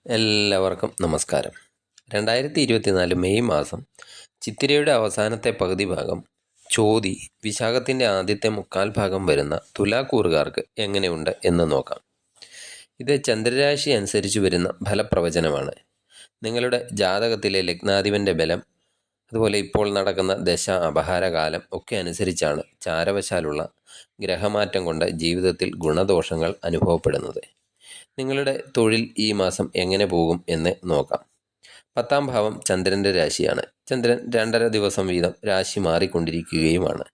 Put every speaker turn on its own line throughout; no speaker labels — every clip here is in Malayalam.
എല്ലാവർക്കും നമസ്കാരം. 2024 മെയ് മാസം ചിത്തിരയുടെ അവസാനത്തെ പകുതി ഭാഗം, ചോതി, വിശാഖത്തിൻ്റെ ആദ്യത്തെ മുക്കാൽ ഭാഗം വരുന്ന തുലാക്കൂറുകാർക്ക് എങ്ങനെയുണ്ട് എന്ന് നോക്കാം. ഇത് ചന്ദ്രരാശി അനുസരിച്ച് വരുന്ന ഫലപ്രവചനമാണ്. നിങ്ങളുടെ ജാതകത്തിലെ ലഗ്നാധിപൻ്റെ ബലം, അതുപോലെ ഇപ്പോൾ നടക്കുന്ന ദശ അപഹാരകാലം ഒക്കെ അനുസരിച്ചാണ് ചാരവശാലുള്ള ഗ്രഹമാറ്റം കൊണ്ട് ജീവിതത്തിൽ ഗുണദോഷങ്ങൾ അനുഭവപ്പെടുന്നത്. നിങ്ങളുടെ തൊഴിൽ ഈ മാസം എങ്ങനെ പോകും എന്ന് നോക്കാം. 10ാം ഭാവം ചന്ദ്രൻ്റെ രാശിയാണ്. ചന്ദ്രൻ 2.5 ദിവസം വീതം രാശി മാറിക്കൊണ്ടിരിക്കുകയുമാണ്.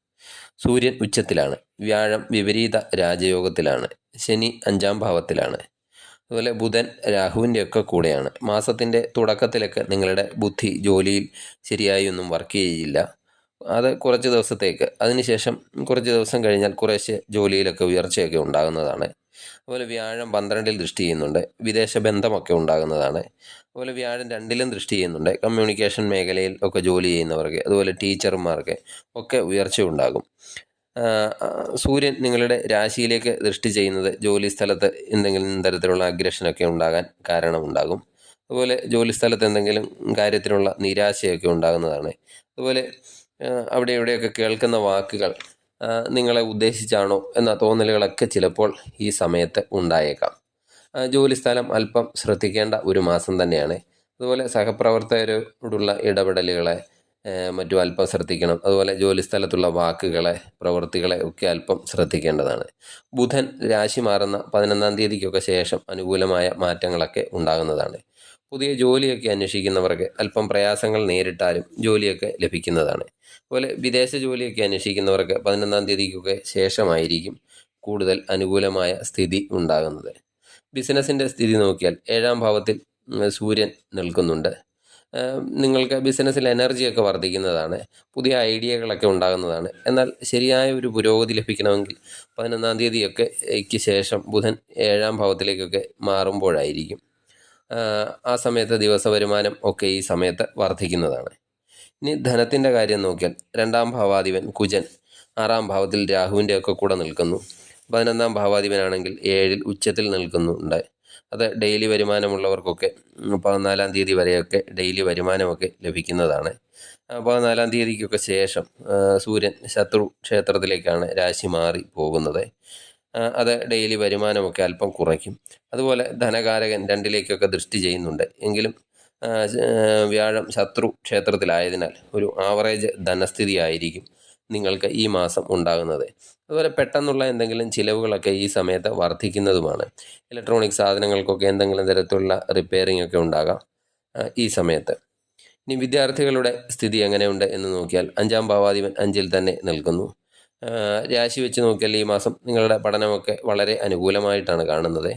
സൂര്യൻ ഉച്ചത്തിലാണ്. വ്യാഴം വിപരീത രാജയോഗത്തിലാണ്. ശനി 5ാം ഭാവത്തിലാണ്. അതുപോലെ ബുധൻ രാഹുവിൻ്റെ ഒക്കെ കൂടെയാണ്. മാസത്തിൻ്റെ തുടക്കത്തിലൊക്കെ നിങ്ങളുടെ ബുദ്ധി ജോലിയിൽ ശരിയായി ഒന്നും വർക്ക് ചെയ്യില്ല. അത് കുറച്ച് ദിവസത്തേക്ക്, അതിനുശേഷം കുറച്ച് ദിവസം കഴിഞ്ഞാൽ കുറേശ്ശെ ജോലിയിലൊക്കെ ഉയർച്ചയൊക്കെ ഉണ്ടാകുന്നതാണ്. അതുപോലെ വ്യാഴം 12-ൽ ദൃഷ്ടി ചെയ്യുന്നുണ്ട്. വിദേശ ബന്ധമൊക്കെ ഉണ്ടാകുന്നതാണ്. അതുപോലെ വ്യാഴം 2-ലും ദൃഷ്ടി ചെയ്യുന്നുണ്ട്. കമ്മ്യൂണിക്കേഷൻ മേഖലയിൽ ഒക്കെ ജോലി ചെയ്യുന്നവർക്ക്, അതുപോലെ ടീച്ചർമാർക്ക് ഒക്കെ ഉയർച്ച ഉണ്ടാകും. സൂര്യൻ നിങ്ങളുടെ രാശിയിലേക്ക് ദൃഷ്ടി ചെയ്യുന്നത് ജോലി സ്ഥലത്ത് എന്തെങ്കിലും തരത്തിലുള്ള അഗ്രഷനൊക്കെ ഉണ്ടാകാൻ കാരണമുണ്ടാകും. അതുപോലെ ജോലി സ്ഥലത്ത് എന്തെങ്കിലും കാര്യത്തിലുള്ള നിരാശയൊക്കെ ഉണ്ടാകുന്നതാണ്. അതുപോലെ അവിടെ ഇവിടെയൊക്കെ കേൾക്കുന്ന വാക്കുകൾ നിങ്ങളെ ഉദ്ദേശിച്ചാണോ എന്ന തോന്നലുകളൊക്കെ ചിലപ്പോൾ ഈ സമയത്ത് ഉണ്ടായേക്കാം. ജോലിസ്ഥലം അല്പം ശ്രദ്ധിക്കേണ്ട ഒരു മാസം തന്നെയാണ്. അതുപോലെ സഹപ്രവർത്തകരോടുള്ള ഇടപെടലുകളെ മറ്റും അല്പം ശ്രദ്ധിക്കണം. അതുപോലെ ജോലിസ്ഥലത്തുള്ള വാക്കുകളെ, പ്രവൃത്തികളെ ഒക്കെ അല്പം ശ്രദ്ധിക്കേണ്ടതാണ്. ബുധൻ രാശി മാറുന്ന 11-ാം തീയതിക്കൊക്കെ ശേഷം അനുകൂലമായ മാറ്റങ്ങളൊക്കെ ഉണ്ടാകുന്നതാണ്. പുതിയ ജോലിയൊക്കെ അന്വേഷിക്കുന്നവർക്ക് അല്പം പ്രയാസങ്ങൾ നേരിട്ടാലും ജോലിയൊക്കെ ലഭിക്കുന്നതാണ്. അതുപോലെ വിദേശ ജോലിയൊക്കെ അന്വേഷിക്കുന്നവർക്ക് 11-ാം തീയതിക്കൊക്കെ ശേഷമായിരിക്കും കൂടുതൽ അനുകൂലമായ സ്ഥിതി ഉണ്ടാകുന്നത്. ബിസിനസ്സിൻ്റെ സ്ഥിതി നോക്കിയാൽ 7ാം ഭാവത്തിൽ സൂര്യൻ നിൽക്കുന്നുണ്ട്. നിങ്ങൾക്ക് ബിസിനസ്സിൽ എനർജിയൊക്കെ വർദ്ധിക്കുന്നതാണ്. പുതിയ ഐഡിയകളൊക്കെ ഉണ്ടാകുന്നതാണ്. എന്നാൽ ശരിയായ ഒരു പുരോഗതി ലഭിക്കണമെങ്കിൽ 11-ാം തീയതിയൊക്കെ ശേഷം ബുധൻ 7ാം ഭാവത്തിലേക്കൊക്കെ മാറുമ്പോഴായിരിക്കും. ആ സമയത്ത് ദിവസ വരുമാനം ഒക്കെ ഈ സമയത്ത് വർദ്ധിക്കുന്നതാണ്. ഇനി ധനത്തിൻ്റെ കാര്യം നോക്കിയാൽ 2ാം ഭാവാധിപൻ കുജൻ 6ാം ഭാവത്തിൽ രാഹുവിൻ്റെ ഒക്കെ കൂടെ നിൽക്കുന്നു. 11ാം ഭാവാധിപനാണെങ്കിൽ 7-ൽ ഉച്ചത്തിൽ നിൽക്കുന്നുണ്ട്. അത് ഡെയിലി വരുമാനമുള്ളവർക്കൊക്കെ 14-ാം തീയതി വരെയൊക്കെ ഡെയിലി വരുമാനമൊക്കെ ലഭിക്കുന്നതാണ്. 14-ാം തീയതിക്കൊക്കെ ശേഷം സൂര്യൻ ശത്രു ക്ഷേത്രത്തിലേക്കാണ് രാശി മാറി പോകുന്നത്. അത് ഡെയിലി വരുമാനമൊക്കെ അല്പം കുറയ്ക്കും. അതുപോലെ ധനകാരകൻ 2-ലേക്കൊക്കെ ദൃഷ്ടി ചെയ്യുന്നുണ്ട്. എങ്കിലും വ്യാഴം ശത്രു ക്ഷേത്രത്തിലായതിനാൽ ഒരു ആവറേജ് ധനസ്ഥിതി ആയിരിക്കും നിങ്ങൾക്ക് ഈ മാസം ഉണ്ടാകുന്നത്. അതുപോലെ പെട്ടെന്നുള്ള എന്തെങ്കിലും ചിലവുകളൊക്കെ ഈ സമയത്ത് വർദ്ധിക്കുന്നതുമാണ്. ഇലക്ട്രോണിക് സാധനങ്ങൾക്കൊക്കെ എന്തെങ്കിലും തരത്തിലുള്ള റിപ്പയറിംഗ് ഒക്കെ ഉണ്ടാകാം ഈ സമയത്ത്. ഇനി വിദ്യാർത്ഥികളുടെ സ്ഥിതി എങ്ങനെയുണ്ട് എന്ന് നോക്കിയാൽ 5ാം ഭാവാധിപൻ 5-ൽ തന്നെ നിൽക്കുന്നു. രാശി വെച്ച് നോക്കിയാൽ ഈ മാസം നിങ്ങളുടെ പഠനമൊക്കെ വളരെ അനുകൂലമായിട്ടാണ് കാണുന്നത്.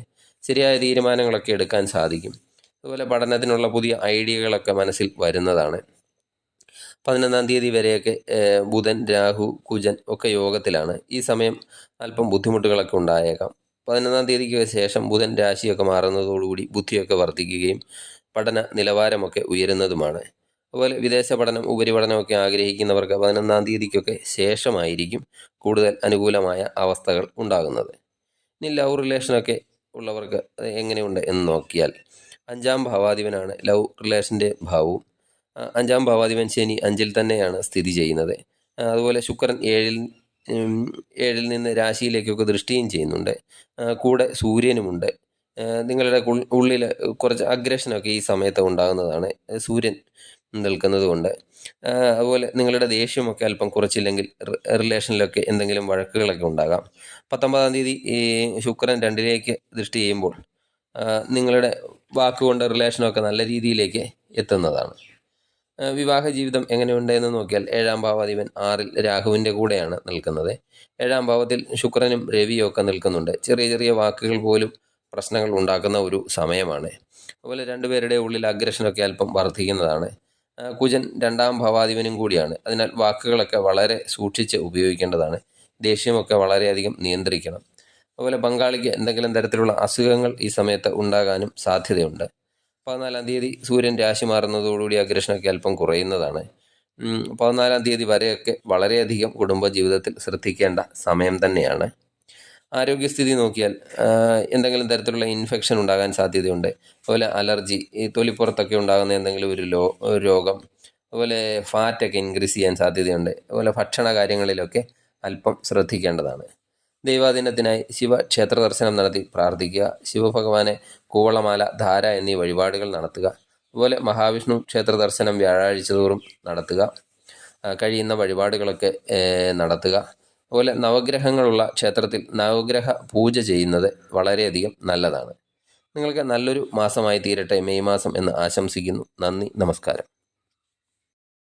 ശരിയായ തീരുമാനങ്ങളൊക്കെ എടുക്കാൻ സാധിക്കും. അതുപോലെ പഠനത്തിനുള്ള പുതിയ ഐഡിയകളൊക്കെ മനസ്സിൽ വരുന്നതാണ്. 11-ാം തീയതി വരെയൊക്കെ ബുധൻ, രാഹു, കുജൻ ഒക്കെ യോഗത്തിലാണ്. ഈ സമയം അല്പം ബുദ്ധിമുട്ടുകളൊക്കെ ഉണ്ടായേക്കാം. 11-ാം തീയതിക്ക് ശേഷം ബുധൻ രാശിയൊക്കെ മാറുന്നതോടുകൂടി ബുദ്ധിയൊക്കെ വർദ്ധിക്കുകയും പഠന നിലവാരമൊക്കെ ഉയരുന്നതുമാണ്. അതുപോലെ വിദേശ പഠനം, ഉപരിപഠനമൊക്കെ ആഗ്രഹിക്കുന്നവർക്ക് 11-ാം തീയതിക്കൊക്കെ ശേഷമായിരിക്കും കൂടുതൽ അനുകൂലമായ അവസ്ഥകൾ ഉണ്ടാകുന്നത്. ഇനി ലവ് റിലേഷനൊക്കെ ഉള്ളവർക്ക് എങ്ങനെയുണ്ട് എന്ന് നോക്കിയാൽ 5ാം ഭാവാധിപനാണ് ലവ് റിലേഷൻ്റെ ഭാവവും. 5ാം ഭാവാധിപൻ ശനി 5-ൽ തന്നെയാണ് സ്ഥിതി ചെയ്യുന്നത്. അതുപോലെ ശുക്രൻ 7-ൽ നിന്ന് രാശിയിലേക്കൊക്കെ ദൃഷ്ടിയും ചെയ്യുന്നുണ്ട്. കൂടെ സൂര്യനുമുണ്ട്. നിങ്ങളുടെ ഉള്ളിൽ കുറച്ച് അഗ്രഷനൊക്കെ ഈ സമയത്ത് ഉണ്ടാകുന്നതാണ് സൂര്യൻ നിൽക്കുന്നത് കൊണ്ട്. അതുപോലെ നിങ്ങളുടെ ദേഷ്യമൊക്കെ അല്പം കുറച്ചില്ലെങ്കിൽ റിലേഷനിലൊക്കെ എന്തെങ്കിലും വഴക്കുകളൊക്കെ ഉണ്ടാകാം. 19-ാം തീയതി ഈ ശുക്രൻ 2-ലേക്ക് ദൃഷ്ടി ചെയ്യുമ്പോൾ നിങ്ങളുടെ വാക്കുകൊണ്ട് റിലേഷനൊക്കെ നല്ല രീതിയിലേക്ക് എത്തുന്നതാണ്. വിവാഹ ജീവിതം എങ്ങനെയുണ്ട് എന്ന് നോക്കിയാൽ 7ാം ഭാവാധിപൻ 6-ൽ രാഹുവിൻ്റെ കൂടെയാണ് നിൽക്കുന്നത്. 7ാം ഭാവത്തിൽ ശുക്രനും രവിയും ഒക്കെ നിൽക്കുന്നുണ്ട്. ചെറിയ ചെറിയ വാക്കുകൾ പോലും പ്രശ്നങ്ങൾ ഉണ്ടാക്കുന്ന ഒരു സമയമാണ്. അതുപോലെ രണ്ടുപേരുടെ ഉള്ളിൽ അഗ്രഷനൊക്കെ അല്പം വർദ്ധിക്കുന്നതാണ്. കുജൻ 2ാം ഭാവാധിപനും കൂടിയാണ്. അതിനാൽ വാക്കുകളൊക്കെ വളരെ സൂക്ഷിച്ച് ഉപയോഗിക്കേണ്ടതാണ്. ദേഷ്യമൊക്കെ വളരെയധികം നിയന്ത്രിക്കണം. അതുപോലെ പങ്കാളിക്ക് എന്തെങ്കിലും തരത്തിലുള്ള അസുഖങ്ങൾ ഈ സമയത്ത് ഉണ്ടാകാനും സാധ്യതയുണ്ട്. 14-ാം തീയതി സൂര്യൻ രാശി മാറുന്നതോടുകൂടി അഗ്രഷനൊക്കെ അല്പം കുറയുന്നതാണ്. 14-ാം തീയതി വരെയൊക്കെ വളരെയധികം കുടുംബജീവിതത്തിൽ ശ്രദ്ധിക്കേണ്ട സമയം തന്നെയാണ്. ആരോഗ്യസ്ഥിതി നോക്കിയാൽ എന്തെങ്കിലും തരത്തിലുള്ള ഇൻഫെക്ഷൻ ഉണ്ടാകാൻ സാധ്യതയുണ്ട്. അതുപോലെ അലർജി, ഈ തൊലിപ്പുറത്തൊക്കെ ഉണ്ടാകുന്ന എന്തെങ്കിലും ഒരു രോഗം, അതുപോലെ ഫാറ്റൊക്കെ ഇൻക്രീസ് ചെയ്യാൻ സാധ്യതയുണ്ട്. അതുപോലെ ഭക്ഷണ കാര്യങ്ങളിലൊക്കെ അല്പം ശ്രദ്ധിക്കേണ്ടതാണ്. ദൈവാധീനത്തിനായി ശിവക്ഷേത്ര ദർശനം നടത്തി പ്രാർത്ഥിക്കുക. ശിവഭഗവാനെ കൂവളമാല, ധാര എന്നീ വഴിപാടുകൾ നടത്തുക. അതുപോലെ മഹാവിഷ്ണു ക്ഷേത്ര ദർശനം വ്യാഴാഴ്ച തോറും നടത്തുക. കഴിയുന്ന വഴിപാടുകളൊക്കെ നടത്തുക. അതുപോലെ നവഗ്രഹങ്ങളുള്ള ക്ഷേത്രത്തിൽ നവഗ്രഹ പൂജ ചെയ്യുന്നത് വളരെയധികം നല്ലതാണ്. നിങ്ങൾക്ക് നല്ലൊരു മാസമായി തീരട്ടെ മെയ് മാസം എന്ന് ആശംസിക്കുന്നു. നന്ദി, നമസ്കാരം.